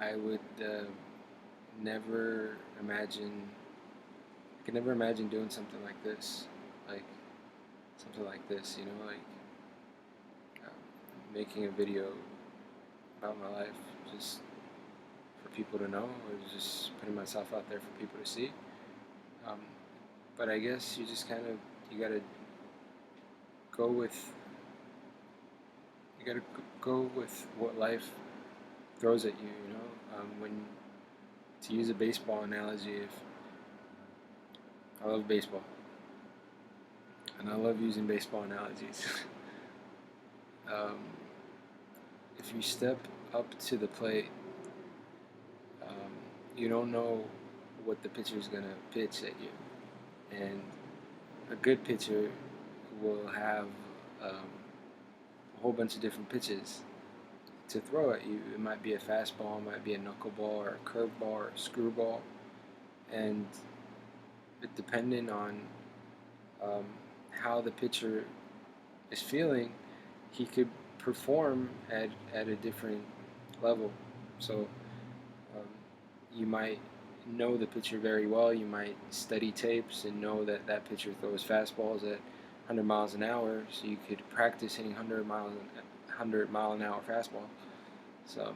I would never imagine. I could never imagine doing something like this, like something like this. Making a video about my life, just for people to know, or just putting myself out there for people to see. Um, but I guess you just kind of you gotta go with you gotta go with what life throws at you. When to use a baseball analogy, if I love baseball and I love using baseball analogies. um, if you step up to the plate, um, you don't know what the pitcher is gonna pitch at you, and a good pitcher will have a whole bunch of different pitches to throw at you. It might be a fastball, it might be a knuckleball, or a curveball, or a screwball, and depending on um, how the pitcher is feeling, he could perform at a different level. So um, you might know the pitcher very well. You might study tapes and know that that pitcher throws fastballs at 100 miles an hour, so you could practice hitting 100 mile an hour fastball. So,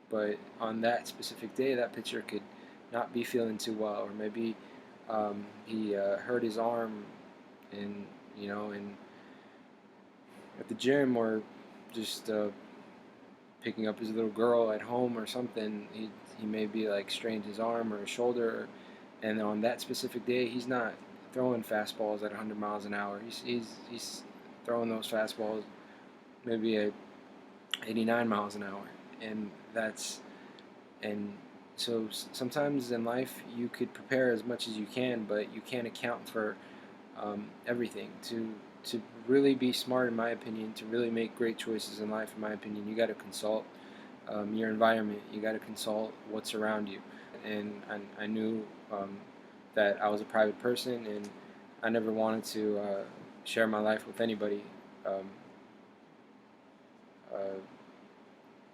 but on that specific day, that pitcher could not be feeling too well, or maybe he hurt his arm, and and at the gym, or just picking up his little girl at home or something. He may be like strained his arm or his shoulder, and on that specific day, he's not throwing fastballs at 100 miles an hour. He's throwing those fastballs maybe at 89 miles an hour, and that's and so sometimes in life you could prepare as much as you can, but you can't account for everything. To really be smart, in my opinion, to really make great choices in life, in my opinion, you got to consult your environment. You got to consult what's around you. And I knew that I was a private person, and I never wanted to share my life with anybody. Um, uh,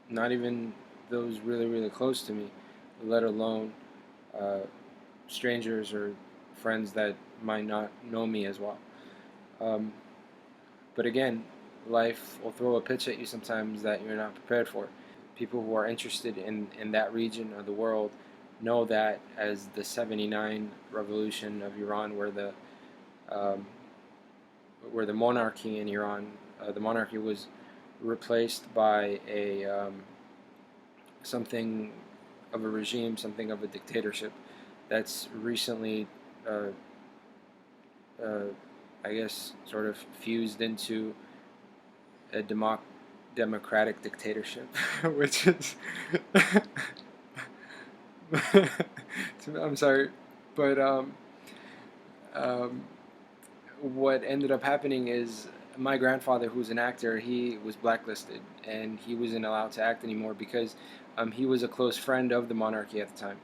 Not even those really, really close to me, let alone uh, strangers or friends that might not know me as well. Um, but again, life will throw a pitch at you sometimes that you're not prepared for. People who are interested in that region of the world know that as the 79 revolution of Iran, um, where the monarchy in Iran, the monarchy was replaced by a something of a regime, something of a dictatorship that's recently, uh, uh, I guess, sort of fused into a democratic dictatorship, which is, I'm sorry, but um, what ended up happening is my grandfather, who's an actor, he was blacklisted and he wasn't allowed to act anymore because he was a close friend of the monarchy at the time.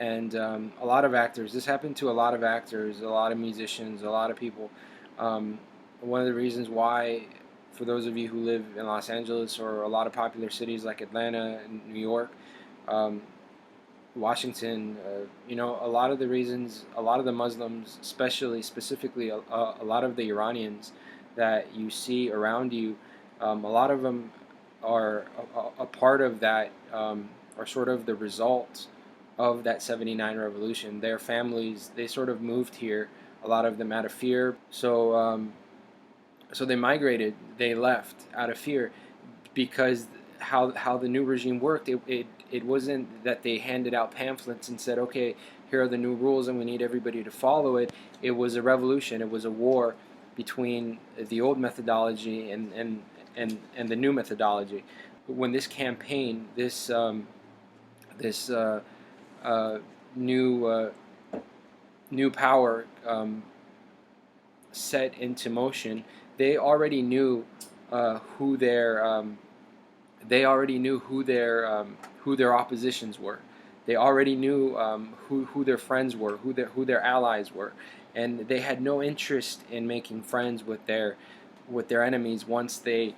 And a lot of actors, this happened to a lot of actors, a lot of musicians, a lot of people. Um, One of the reasons why, for those of you who live in Los Angeles or a lot of popular cities like Atlanta and New York, um, Washington, a lot of the reasons, a lot of the Muslims, specifically a lot of the Iranians that you see around you, a lot of them are a part of that, are sort of the result of that 79 revolution. Their families, they sort of moved here, a lot of them out of fear. So they migrated, they left out of fear because how the new regime worked, it wasn't that they handed out pamphlets and said, okay, here are the new rules and we need everybody to follow it. It was a revolution. It was a war between the old methodology and the new methodology. When this campaign, this uh, new new power set into motion, they already knew who their they already knew who their oppositions were. They already knew who their friends were, who their allies were, and they had no interest in making friends with their enemies once they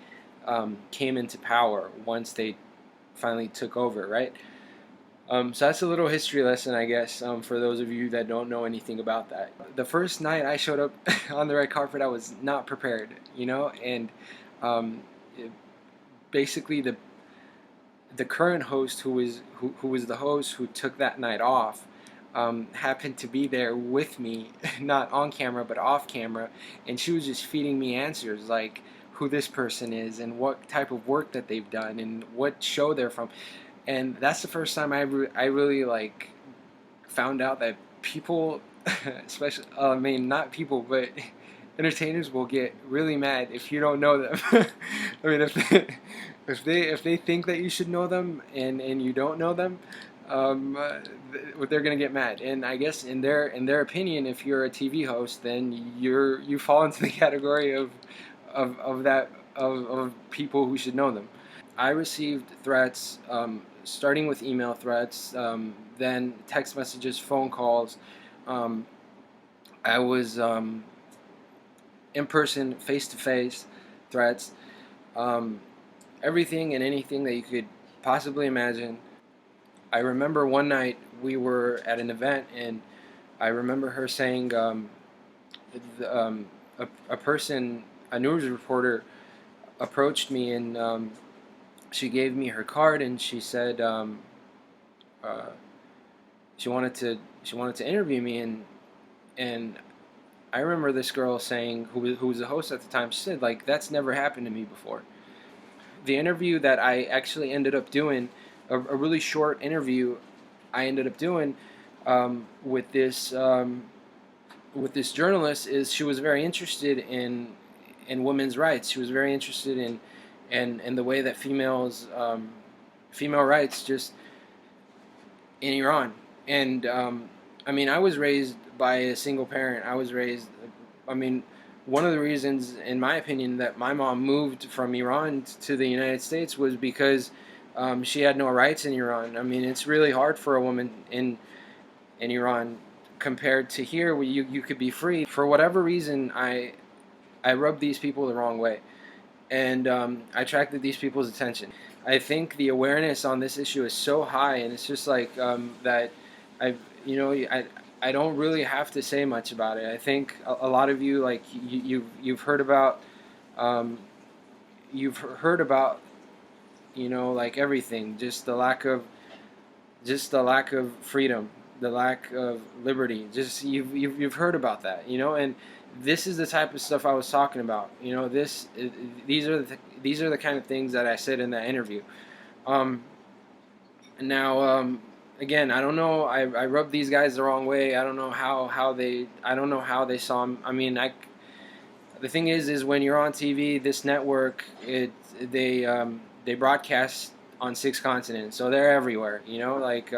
came into power. Once they finally took over, right? So that's a little history lesson, I guess, for those of you that don't know anything about that. The first night I showed up on the red carpet, I was not prepared, and um, it, basically the current host who was the host who took that night off happened to be there with me, not on camera but off camera, and she was just feeding me answers like who this person is and what type of work that they've done and what show they're from. And that's the first time I really like found out that people, especially I mean not people, but entertainers will get really mad if you don't know them. I mean, if they think that you should know them and you don't know them, they're gonna get mad. And I guess in their opinion, if you're a TV host, then you fall into the category of people who should know them. I received threats, starting with email threats, then text messages, phone calls. Um, I was in person, face to face threats, um, everything and anything that you could possibly imagine. I remember one night we were at an event, and I remember her saying, a person, a news reporter, approached me, and she gave me her card, and she said uh, she wanted to interview me, and I remember this girl saying, who was the host at the time, she said, like, that's never happened to me before. The interview that I actually ended up doing, a really short interview I ended up doing with this journalist, is she was very interested in women's rights. She was very interested in the way that female rights just in Iran. And I mean, I was raised by a single parent. I mean, one of the reasons, in my opinion, that my mom moved from Iran to the United States was because she had no rights in Iran. I mean, it's really hard for a woman in Iran compared to here, where you could be free. For whatever reason, I rubbed these people the wrong way, and I attracted these people's attention. I think the awareness on this issue is so high, and it's just like that. I I don't really have to say much about it. I think a lot of you, like, you've heard about um, like everything, just the lack of freedom, the lack of liberty. Just you've heard about that, and this is the type of stuff I was talking about. These are the kind of things that I said in that interview. Um, Now, again, I don't know. I rubbed these guys the wrong way. I don't know I don't know how they saw them. I mean, the thing is when you're on TV, this network, they broadcast on 6 continents, so they're everywhere. Like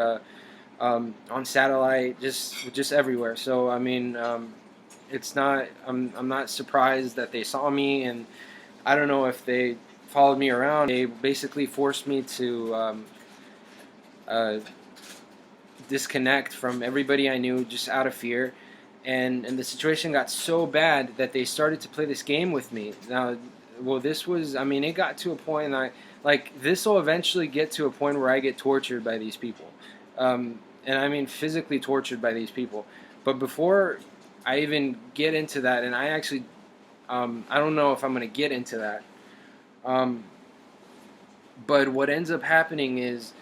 on satellite, just everywhere. So I mean, it's not. I'm not surprised that they saw me, and I don't know if they followed me around. They basically forced me to uh, disconnect from everybody I knew, just out of fear. And the situation got so bad that they started to play this game with me. Now, well, this was, I mean, it got to a point, and this will eventually get to a point where I get tortured by these people. And I mean physically tortured by these people. But before I even get into that, and I don't know if I'm going to get into that. But what ends up happening is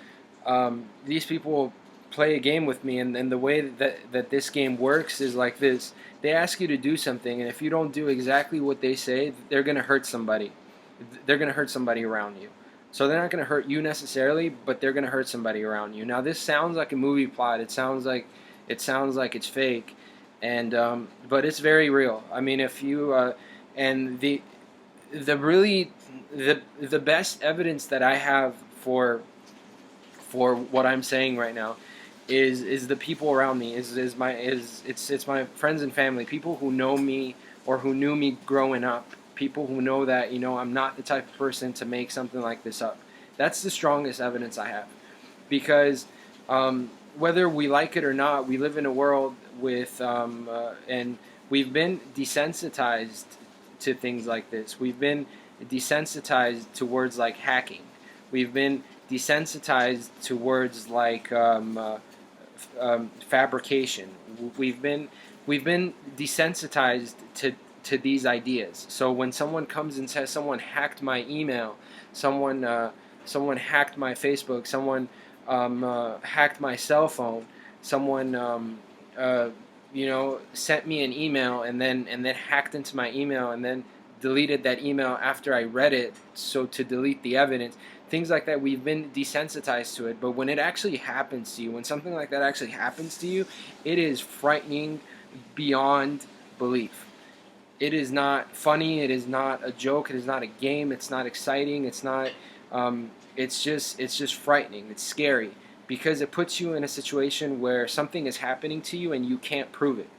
these people play a game with me, and the way that this game works is like this. They ask you to do something, and if you don't do exactly what they say, they're going to hurt somebody. They're going to hurt somebody around you. So they're not going to hurt you necessarily, but they're going to hurt somebody around you. Now, this sounds like a movie plot. It sounds like it's fake, and but it's very real. I mean, if you and the best evidence that I have for what I'm saying right now is the people around me, it's my friends and family, people who know me or who knew me growing up, people who know that I'm not the type of person to make something like this up. That's the strongest evidence I have, because whether we like it or not, we live in a world with and we've been desensitized to things like this. We've been desensitized to words like hacking. We've been desensitized to words like fabrication. We've been we've been desensitized to these ideas. So when someone comes and says someone hacked my email, someone someone hacked my Facebook, someone hacked my cell phone, someone sent me an email and then hacked into my email and then deleted that email after I read it, so to delete the evidence. Things like that, we've been desensitized to it. But when it actually happens to you, when something like that actually happens to you, it is frightening beyond belief. It is not funny. It is not a joke. It is not a game. It's not exciting. It's not. It's just frightening. It's scary because it puts you in a situation where something is happening to you and you can't prove it.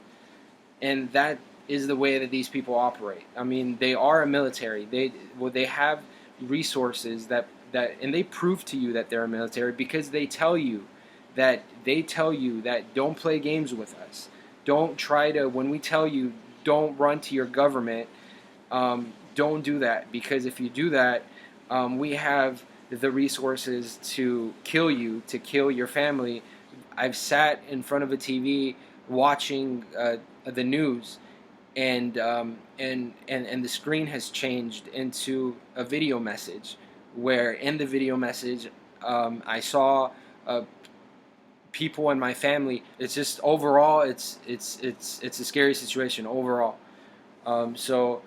And that is the way that these people operate. I mean, they are a military. They have resources that and they prove to you that they're a military because they tell you that don't play games with us. Don't try to, when we tell you don't run to your government, don't do that, because if you do that, we have the resources to kill you, to kill your family. I've sat in front of a TV watching the news, and the screen has changed into a video message, where in the video message I saw people in my family. It's just overall, it's a scary situation overall. So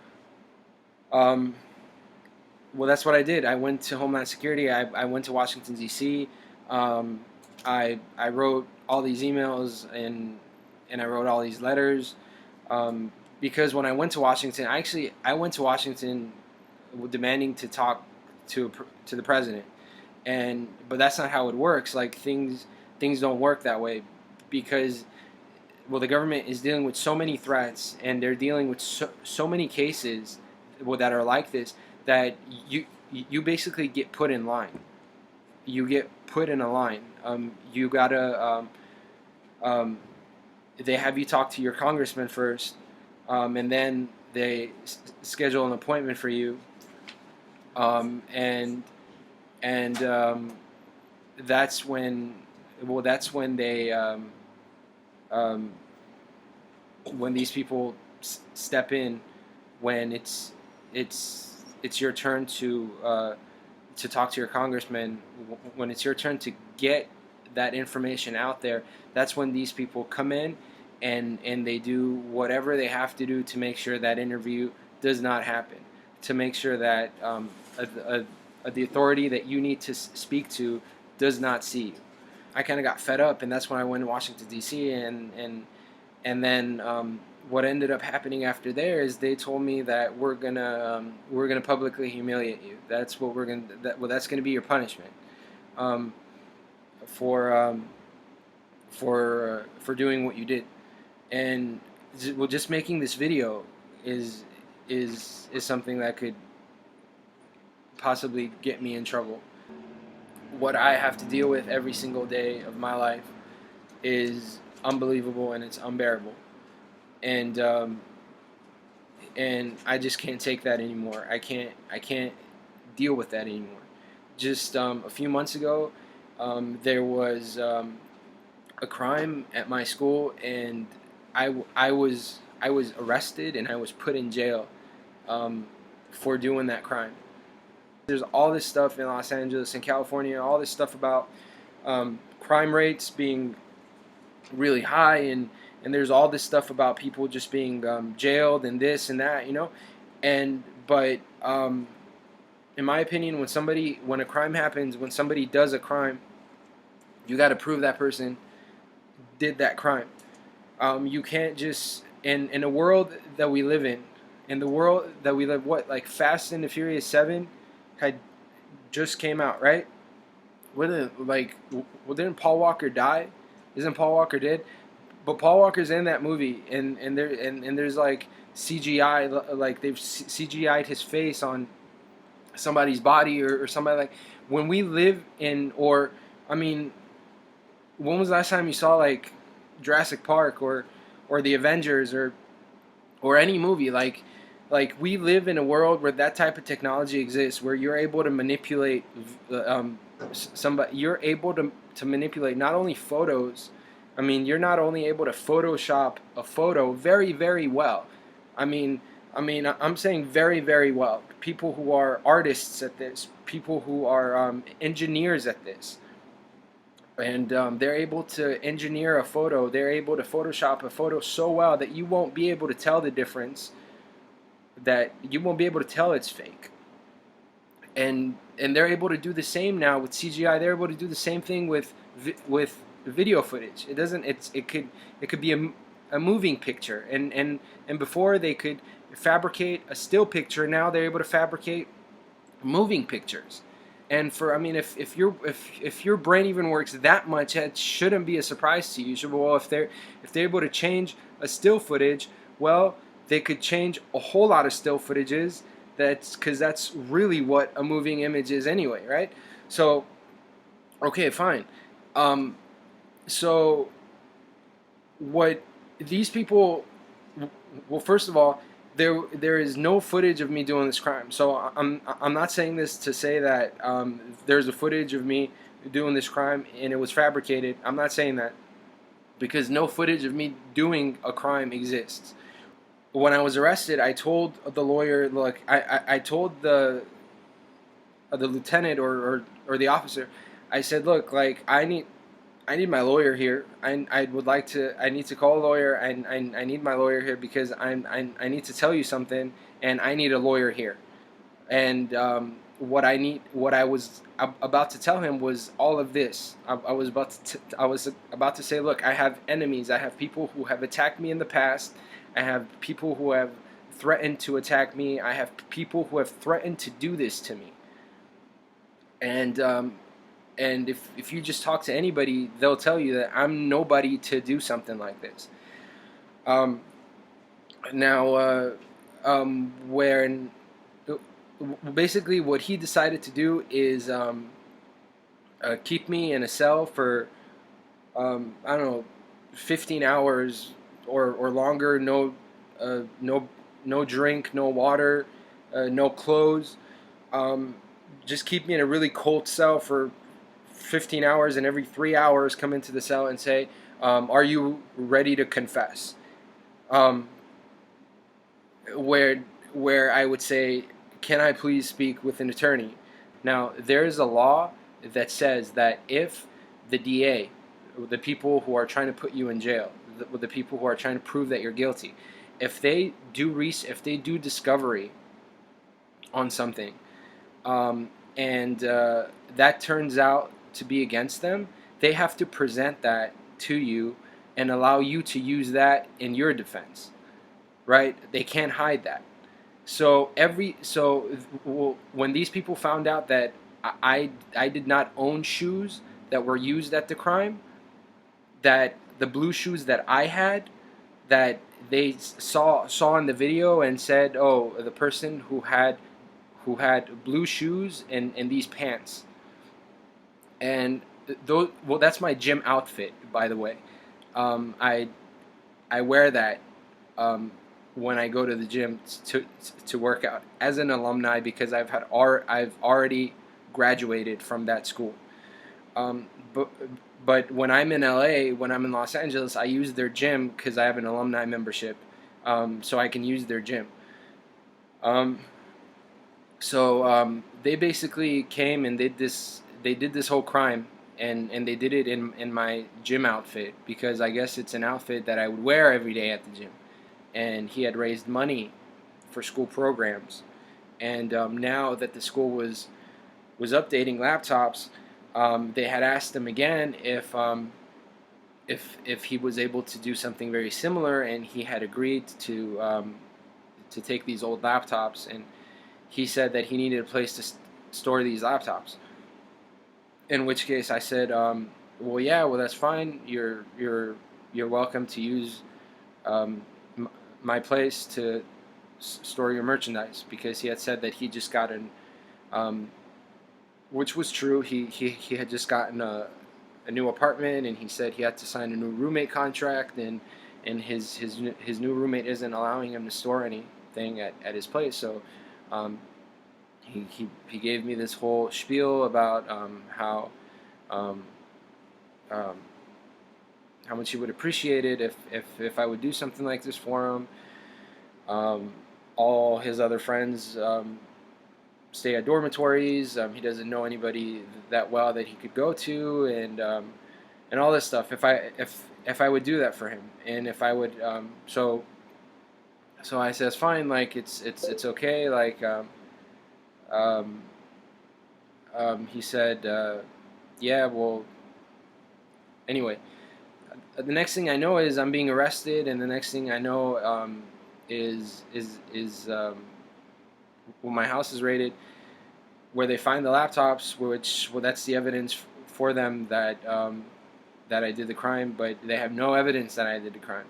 well, that's what I did. I went to Homeland Security. I went to Washington D.C. I wrote all these emails and I wrote all these letters, because when I went to Washington, I went to Washington demanding to talk to the president, but that's not how it works. Like, things don't work that way, because the government is dealing with so many threats, and they're dealing with so many cases that are like this, that you basically get put in line. You get put in a line. You gotta they have you talk to your congressman first, and then they schedule an appointment for you, and that's when they when these people step in, when it's your turn to talk to your congressman, when it's your turn to get that information out there. That's when these people come in, and they do whatever they have to do to make sure that interview does not happen, to make sure that the authority that you need to speak to does not see you. I kind of got fed up, and that's when I went to Washington D.C. and then what ended up happening after there is they told me that we're gonna publicly humiliate you. That's what that's gonna be your punishment, for doing what you did. And just making this video is something that could possibly get me in trouble. What I have to deal with every single day of my life is unbelievable, and it's unbearable, and I just can't take that anymore. I can't deal with that anymore. Just a few months ago, there was a crime at my school, and I was arrested and I was put in jail for doing that crime. There's all this stuff in Los Angeles and California, all this stuff about crime rates being really high, and there's all this stuff about people just being jailed and this and that, but in my opinion, when a crime happens, when somebody does a crime, you got to prove that person did that crime. You can't just, in the world that we live in the world that we live, like Fast and the Furious 7 had just came out, right? Didn't Paul Walker die? Isn't Paul Walker dead? But Paul Walker's in that movie, and there's like CGI, like they've CGI'd his face on somebody's body, or somebody. Like, when we live in, or I mean, when was the last time you saw like Jurassic Park or the Avengers or any movie? Like, Like, we live in a world where that type of technology exists, where you're able to manipulate somebody. You're able to manipulate not only photos. I mean, you're not only able to Photoshop a photo very, very well. I mean, I'm saying very, very well. People who are artists at this, people who are engineers at this, and they're able to engineer a photo. They're able to Photoshop a photo so well that you won't be able to tell the difference. That you won't be able to tell it's fake. And they're able to do the same now with CGI. They're able to do the same thing with video footage. It doesn't. It could be a moving picture. And before they could fabricate a still picture. Now they're able to fabricate moving pictures. And for, I mean, if your brain even works that much, it shouldn't be a surprise to you. You should, well, if they're able to change a still footage, well, they could change a whole lot of still footages. That's because that's really what a moving image is anyway, right? So, okay, fine. Um, so what these people, well, first of all, there is no footage of me doing this crime. So I'm not saying this to say that there's a footage of me doing this crime and it was fabricated. I'm not saying that, because no footage of me doing a crime exists. When I was arrested, I told the lawyer, look, I told the lieutenant or the officer, I said, look, like, I need my lawyer here. I would like to. I need to call a lawyer. I need my lawyer here because I need to tell you something, and I need a lawyer here. And what I was about to tell him was all of this. I was about to say, look, I have enemies. I have people who have attacked me in the past. I have people who have threatened to attack me. I have people who have threatened to do this to me. And if you just talk to anybody, they'll tell you that I'm nobody to do something like this. Um, now, where basically what he decided to do is keep me in a cell for I don't know, 15 hours or longer. No drink, no water, no clothes. Um, just keep me in a really cold cell for 15 hours, and every 3 hours come into the cell and say, are you ready to confess? Um, where where I would say, can I please speak with an attorney? Now, there is a law that says that if the DA, the people who are trying to put you in jail, the people who are trying to prove that you're guilty, if they do discovery on something, and that turns out to be against them, they have to present that to you and allow you to use that in your defense, right? They can't hide that. When these people found out that I did not own shoes that were used at the crime, that the blue shoes that I had, that they saw in the video and said, oh, the person who had blue shoes and these pants. And those, well, that's my gym outfit, by the way. I wear that um, when I go to the gym to work out as an alumni, because I've already graduated from that school. Um, but but when I'm in LA, when I'm in Los Angeles, I use their gym because I have an alumni membership, so I can use their gym. Um, they basically came and did this. They did this whole crime, and they did it in my gym outfit, because I guess it's an outfit that I would wear every day at the gym. And he had raised money for school programs, and now that the school was updating laptops, they had asked him again if he was able to do something very similar, and he had agreed to take these old laptops, and he said that he needed a place to store these laptops. In which case, I said, "Well, yeah, well, that's fine. You're welcome to use um, my place to store your merchandise," because he had said that he just got um, which was true. He had just gotten a new apartment, and he said he had to sign a new roommate contract, and his new roommate isn't allowing him to store anything thing at his place. So um, he gave me this whole spiel about um, um, how much he would appreciate it if I would do something like this for him. Um, all his other friends stay at dormitories. He doesn't know anybody that well that he could go to, and all this stuff. If I would do that for him, and if I would, so I says fine, like it's okay, like um, he said, yeah, well, anyway, the next thing I know is I'm being arrested, and the next thing I know is when my house is raided, where they find the laptops, which, well, that's the evidence for them that I did the crime, but they have no evidence that I did the crime.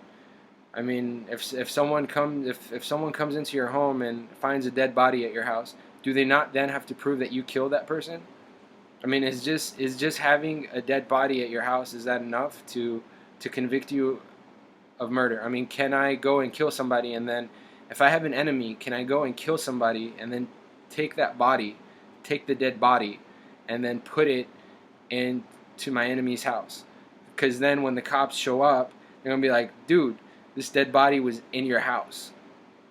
I mean, if someone comes into your home and finds a dead body at your house, do they not then have to prove that you killed that person? I mean, is just having a dead body at your house, is that enough to convict you of murder? I mean, can I go and kill somebody, and then if I have an enemy, can I go and kill somebody and then take that body, take the dead body, and then put it into my enemy's house? Because then when the cops show up, they're gonna be like, dude, this dead body was in your house.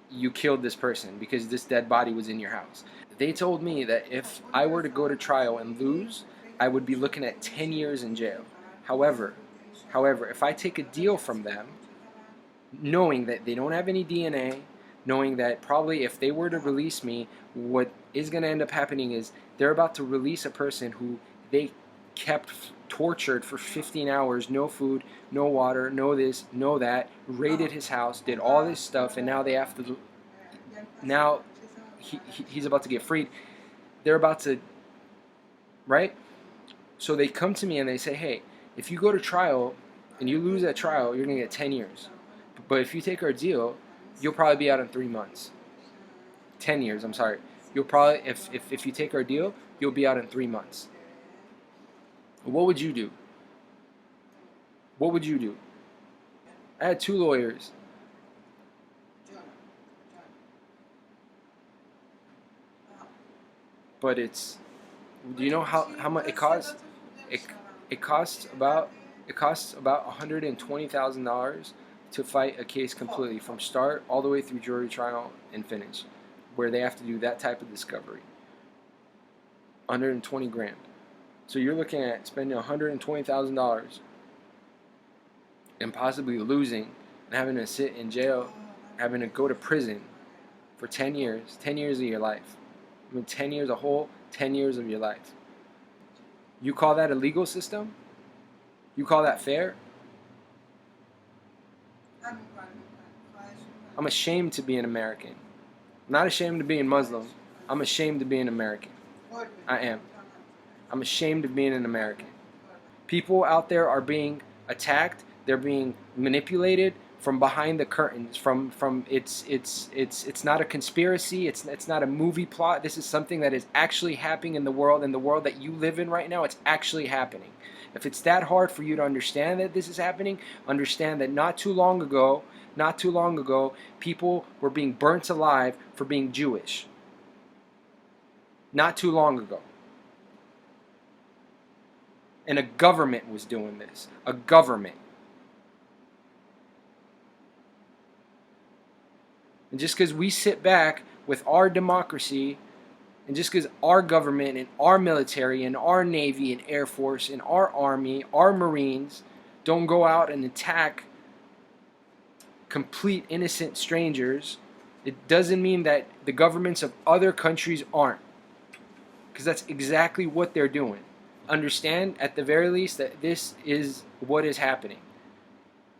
You killed this person because this dead body was in your house. They told me that if I were to go to trial and lose, I would be looking at 10 years in jail. However, if I take a deal from them, knowing that they don't have any DNA, knowing that probably if they were to release me, what is going to end up happening is they're about to release a person who they kept tortured for 15 hours, no food, no water, no this, no that, raided his house, did all this stuff, and now they have to, now he's about to get freed. They're about to, right? So they come to me and they say, hey, if you go to trial and you lose that trial, you're going to get 10 years. But if you take our deal, you'll probably be out in 3 months. 10 years, I'm sorry. You'll probably, if you take our deal, you'll be out in 3 months. What would you do? What would you do? I had 2 lawyers. But it's, do you know how much it costs? It costs about $120,000 to fight a case completely from start all the way through jury trial and finish, where they have to do that type of discovery. 120 grand. So you're looking at spending $120,000 and possibly losing and having to sit in jail, having to go to prison for 10 years, 10 years of your life. I mean, 10 years, a whole 10 years of your life. You call that a legal system? You call that fair? I'm ashamed to be an American. I'm not ashamed of being Muslim. I'm ashamed of being an American. I am. I'm ashamed of being an American. People out there are being attacked. They're being manipulated from behind the curtains. It's not a conspiracy. It's not a movie plot. This is something that is actually happening in the world that you live in right now. It's actually happening. If it's that hard for you to understand that this is happening, understand that not too long ago, people were being burnt alive for being Jewish. Not too long ago. And a government was doing this. A government. And just because we sit back with our democracy, and just because our government and our military and our Navy and Air Force and our Army, our Marines don't go out and attack complete innocent strangers, it doesn't mean that the governments of other countries aren't. Because that's exactly what they're doing. Understand, at the very least, that this is what is happening.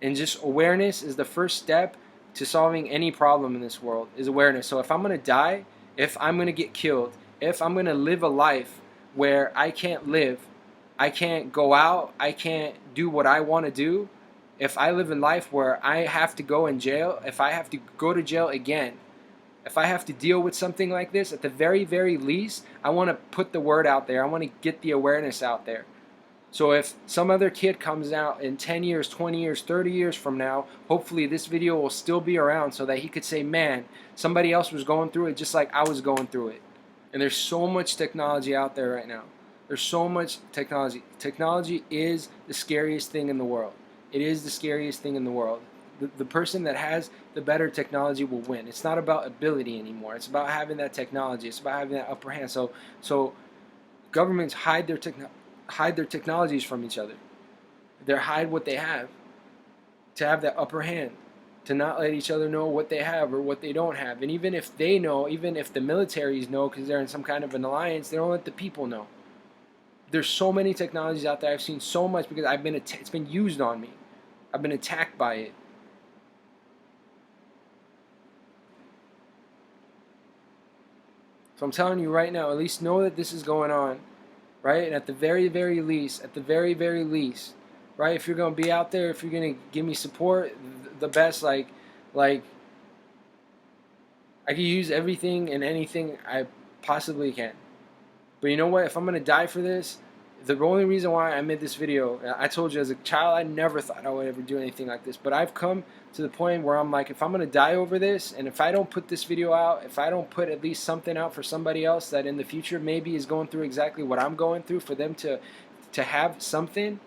And just awareness is the first step to solving any problem in this world, is awareness. So if I'm going to die, if I'm going to get killed, if I'm going to live a life where I can't live, I can't go out, I can't do what I want to do, if I live a life where I have to go in jail, if I have to go to jail again, if I have to deal with something like this, at the very, very least, I want to put the word out there. I want to get the awareness out there So if some other kid comes out in 10 years, 20 years, 30 years from now, hopefully this video will still be around so that he could say, man, somebody else was going through it just like I was going through it. And there's so much technology out there right now. There's so much technology. Technology is the scariest thing in the world. It is the scariest thing in the world. The person that has the better technology will win. It's not about ability anymore. It's about having that technology. It's about having that upper hand. So governments hide their technologies from each other. They hide what they have to have that upper hand, to not let each other know what they have or what they don't have. And even if they know, even if the militaries know because they're in some kind of an alliance, they don't let the people know. There's so many technologies out there. I've seen so much because it's been used on me. I've been attacked by it. So I'm telling you right now, at least know that this is going on, right? And at the very, very least, right? If you're gonna be out there, if you're gonna give me support, the best, like I can use everything and anything I possibly can. But you know what? If I'm gonna die for this, the only reason why I made this video, I told you as a child, I never thought I would ever do anything like this. But I've come to the point where I'm like, if I'm gonna die over this, and if I don't put this video out, if I don't put at least something out for somebody else that in the future maybe is going through exactly what I'm going through, for them to have something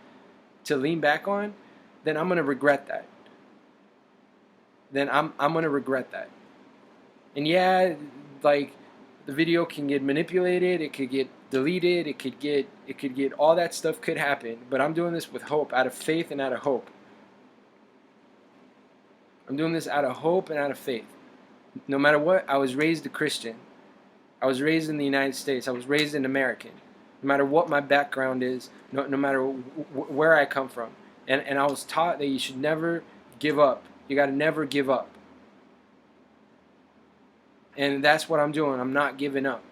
to lean back on, then I'm gonna regret that. Then I'm gonna regret that. And yeah, like the video can get manipulated, it could get deleted, it could get all that stuff could happen, but I'm doing this with hope, out of faith and out of hope. I'm doing this out of hope and out of faith. No matter what, I was raised a Christian. I was raised in the United States. I was raised an American. No matter what my background is, no matter where I come from. And I was taught that you should never give up. You got to never give up. And that's what I'm doing. I'm not giving up.